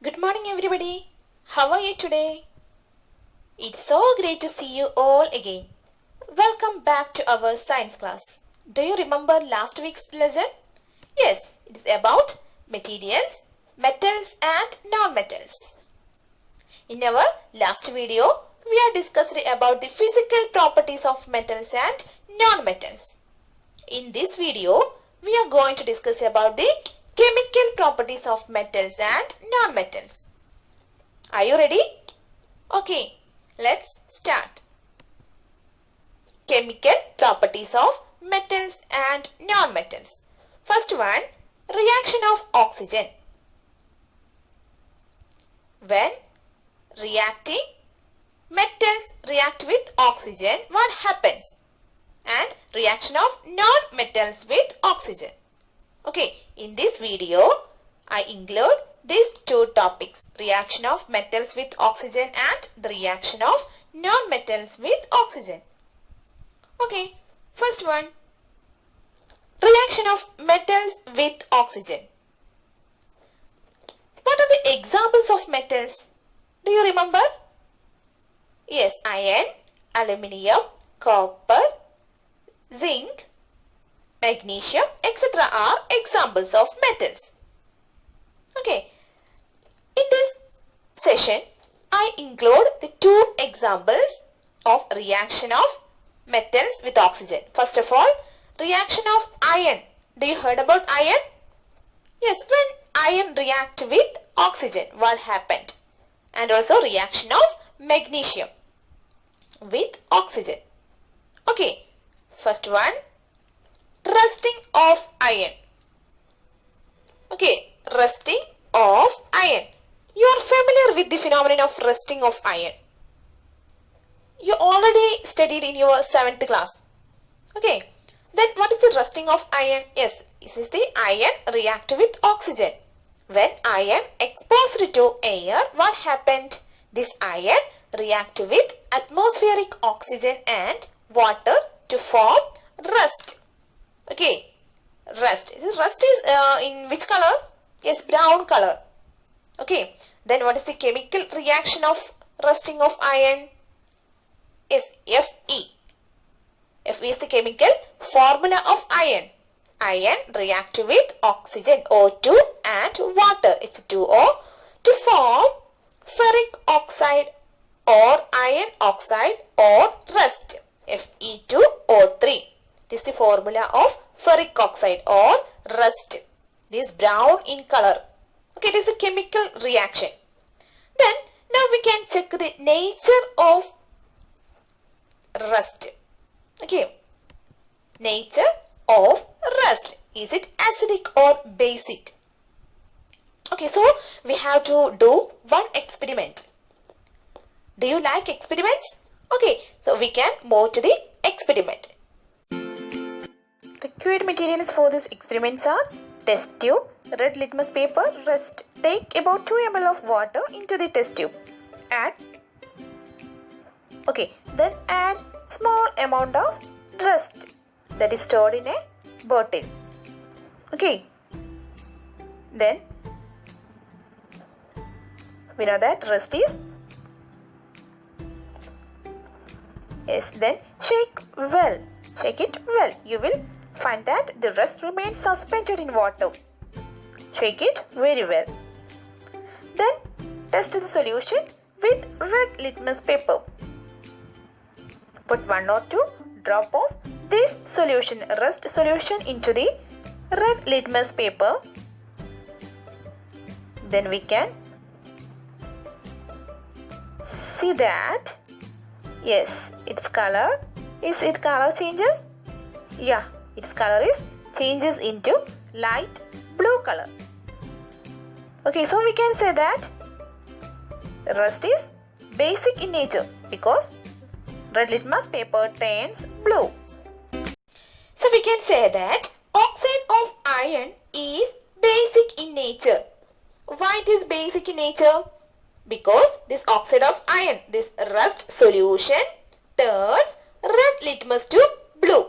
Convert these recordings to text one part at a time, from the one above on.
Good morning everybody. How are you today? It's so great to see you all again. Welcome back to our science class. Do you remember last week's lesson? Yes, it is about materials, metals and non-metals. In our last video, we have discussed about the physical properties of metals and non-metals. In this video, we are going to discuss about the chemical properties of metals and non-metals. Are you ready? Okay, let's start. Chemical properties of metals and non-metals. First one, reaction of oxygen. When reacting, metals react with oxygen, what happens? And reaction of non-metals with oxygen. Okay, in this video, I include these two topics, reaction of metals with oxygen and the reaction of non-metals with oxygen. Okay, first one, reaction of metals with oxygen. What are the examples of metals? Do you remember? Yes, iron, aluminium, copper, zinc, magnesium, etc. are examples of metals. Okay, in this session, I include the two examples of reaction of metals with oxygen. First of all, reaction of iron. Do you heard about iron? Yes, when iron react with oxygen, what happened? And also reaction of magnesium with oxygen. Okay, first one, rusting of iron. Okay, rusting of iron. You are familiar with the phenomenon of rusting of iron. You already studied in your 7th class. Okay, then what is the rusting of iron? Yes, this is the iron react with oxygen. When iron exposed to air, what happened? This iron react with atmospheric oxygen and water to form rust. Okay, rust. Rust is in which color? Yes, brown color. Okay, then what is the chemical reaction of rusting of iron? Yes, Fe. Fe is the chemical formula of iron. Iron react with oxygen O2 and water H2O to form ferric oxide or iron oxide or rust Fe2O3. This is the formula of ferric oxide or rust. It is brown in color. Okay, this is a chemical reaction. Then now we can check the nature of rust. Okay, nature of rust. Is it acidic or basic? Okay, so we have to do one experiment. Do you like experiments? Okay, so we can move to the experiment. Required materials for this experiments are test tube, red litmus paper, rust. Take about 2 ml of water into the test tube. Add. Okay, then add small amount of rust that is stored in a bottle. Okay, then we know that rust is, yes, then shake well, shake it well. You will find that the rust remains suspended in water. Shake it very well. Then test the solution with red litmus paper. Put 1 or 2 drop of this solution, rust solution, into the red litmus paper. Then we can see that, yes, its color, is it color changes? Yeah, its color is changes into light blue color. Okay, so we can say that rust is basic in nature because red litmus paper turns blue. So we can say that oxide of iron is basic in nature. Why it is basic in nature? Because this oxide of iron, this rust solution turns red litmus to blue.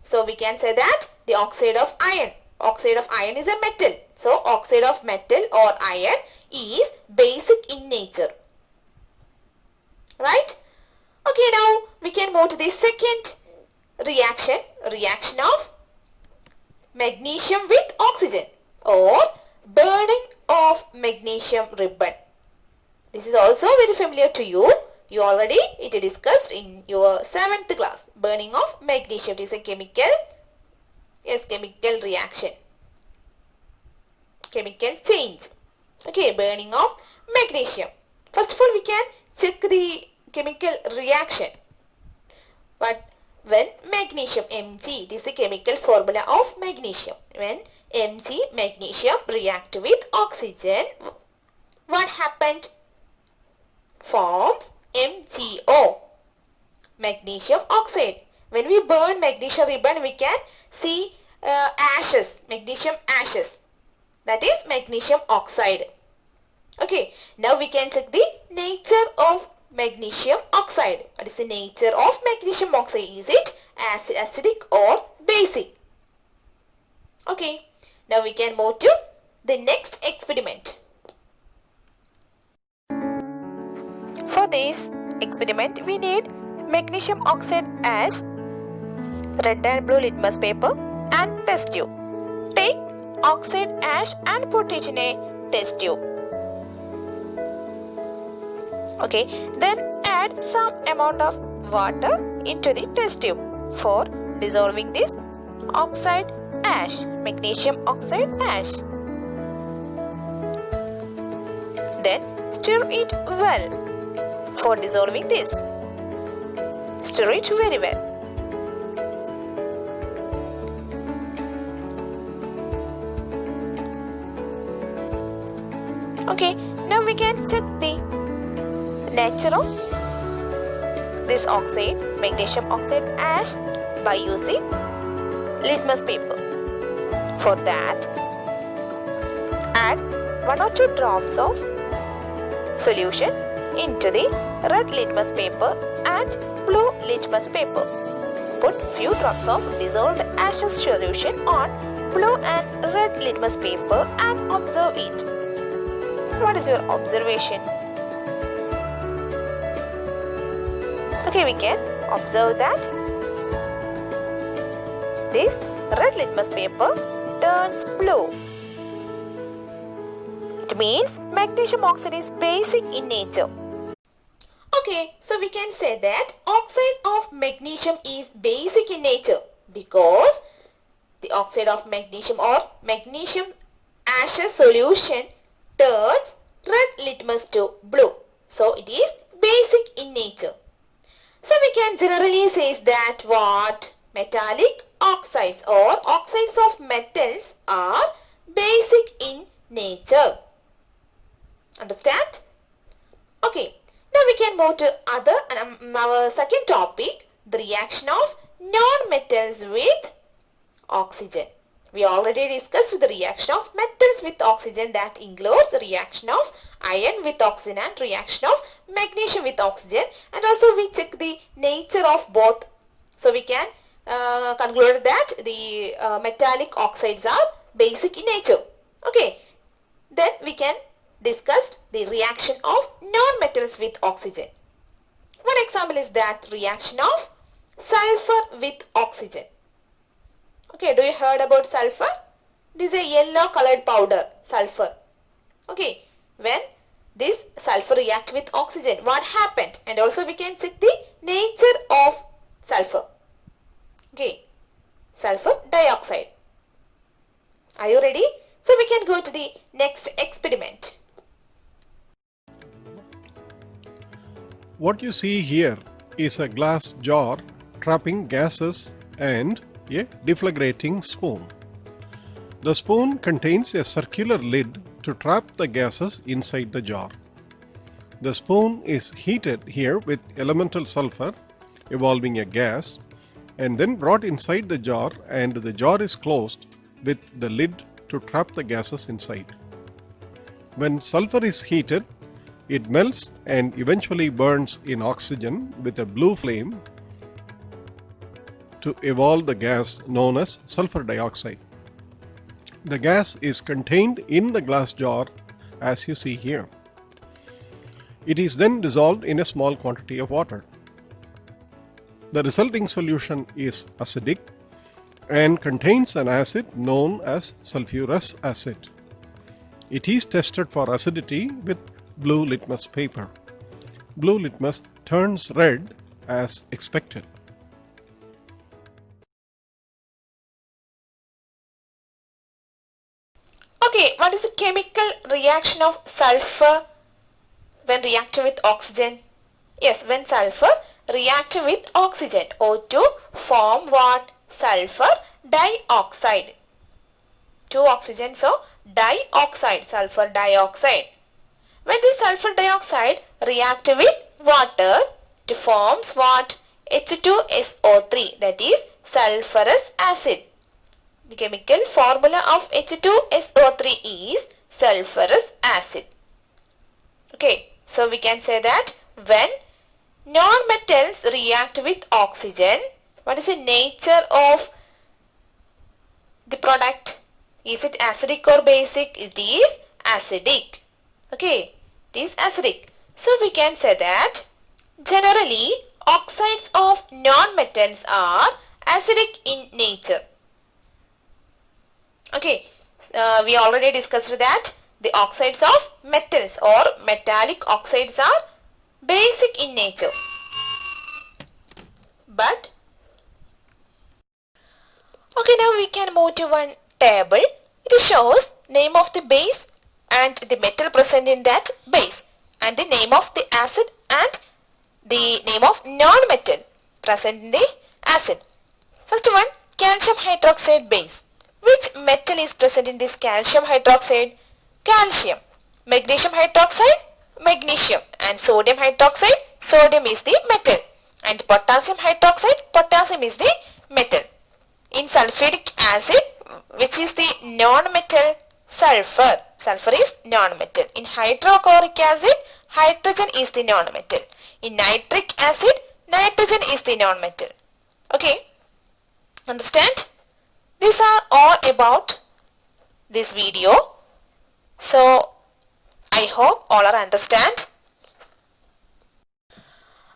So we can say that the oxide of iron Oxide of iron is a metal. So oxide of metal or iron is basic in nature. Right? Okay, now we can move to the second reaction. Reaction of magnesium with oxygen or burning of magnesium ribbon. This is also very familiar to you. You already discussed in your 7th class. Burning of magnesium is a chemical reaction. Chemical change. Okay, burning of magnesium. First of all, we can check the chemical reaction. But when magnesium, Mg, it is the chemical formula of magnesium. When Mg, magnesium, react with oxygen, what happened? Forms MgO, magnesium oxide. When we burn magnesium ribbon, we can see ashes, magnesium ashes. That is magnesium oxide. Okay, now we can check the nature of magnesium oxide. What is the nature of magnesium oxide? Is it acidic or basic? Okay, now we can move to the next experiment. For this experiment, we need magnesium oxide ash, red and blue litmus paper and test tube. Take oxide ash and put it in a test tube. Okay, then add some amount of water into the test tube for dissolving this oxide ash, magnesium oxide ash. Then stir it well for dissolving this. Stir it very well. Okay, now we can check the nature of this oxide, magnesium oxide ash, by using litmus paper. For that, add 1 or 2 drops of solution into the red litmus paper and blue litmus paper. Put few drops of dissolved ashes solution on blue and red litmus paper and observe it. What is your observation? Okay, we can observe that this red litmus paper turns blue. It means magnesium oxide is basic in nature. Okay, so we can say that oxide of magnesium is basic in nature because the oxide of magnesium or magnesium ashes solution turns red litmus to blue. So it is basic in nature. So we can generally say that what? Metallic oxides or oxides of metals are basic in nature. Understand? Okay. Now we can move to our second topic, the reaction of non-metals with oxygen. We already discussed the reaction of metals with oxygen, that includes the reaction of iron with oxygen and reaction of magnesium with oxygen, and also we check the nature of both. So we can conclude that the metallic oxides are basic in nature. Okay, then we can discuss the reaction of non-metals with oxygen. One example is that reaction of sulfur with oxygen. Okay, do you heard about sulfur? This is a yellow colored powder, sulfur. Okay, when this sulfur react with oxygen, what happened? And also we can check the nature of sulfur. Okay, sulfur dioxide. Are you ready? So we can go to the next experiment. What you see here is a glass jar trapping gases and a deflagrating spoon. The spoon contains a circular lid to trap the gases inside the jar. The spoon is heated here with elemental sulfur, evolving a gas, and then brought inside the jar, and the jar is closed with the lid to trap the gases inside. When sulfur is heated, it melts and eventually burns in oxygen with a blue flame to evolve the gas known as sulfur dioxide. The gas is contained in the glass jar as you see here. It is then dissolved in a small quantity of water. The resulting solution is acidic and contains an acid known as sulfurous acid. It is tested for acidity with blue litmus paper. Blue litmus turns red as expected. Okay, what is the chemical reaction of sulfur when reacting with oxygen? Yes, when sulfur react with oxygen O2 form what? Sulfur dioxide. Two oxygens, so dioxide, sulfur dioxide. When the sulfur dioxide react with water, it forms what? H2SO3, that is sulfurous acid. The chemical formula of H2SO3 is sulfurous acid. Okay, so we can say that when non-metals react with oxygen, what is the nature of the product? Is it acidic or basic? It is acidic. Okay, it is acidic. So we can say that generally oxides of non-metals are acidic in nature. Okay, we already discussed that the oxides of metals or metallic oxides are basic in nature. But okay, now we can move to one table. It shows name of the base and the metal present in that base, and the name of the acid and the name of non-metal present in the acid. First one, calcium hydroxide base. Which metal is present in this calcium hydroxide? Calcium. Magnesium hydroxide? Magnesium. And sodium hydroxide? Sodium is the metal. And potassium hydroxide? Potassium is the metal. In sulfuric acid, which is the non-metal? Sulfur. Sulfur is non-metal. In hydrochloric acid, hydrogen is the non-metal. In nitric acid, nitrogen is the non-metal. Okay, understand? These are all about this video. So, I hope all are understand.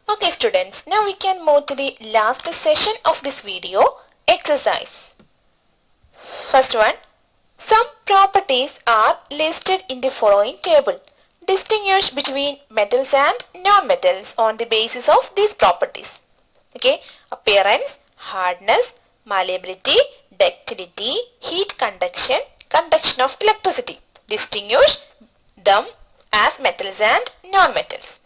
Okay students, now we can move to the last session of this video, exercise. First one, some properties are listed in the following table. Distinguish between metals and non-metals on the basis of these properties. Okay, appearance, hardness, malleability, ductility, heat conduction, conduction of electricity. Distinguish them as metals and non-metals.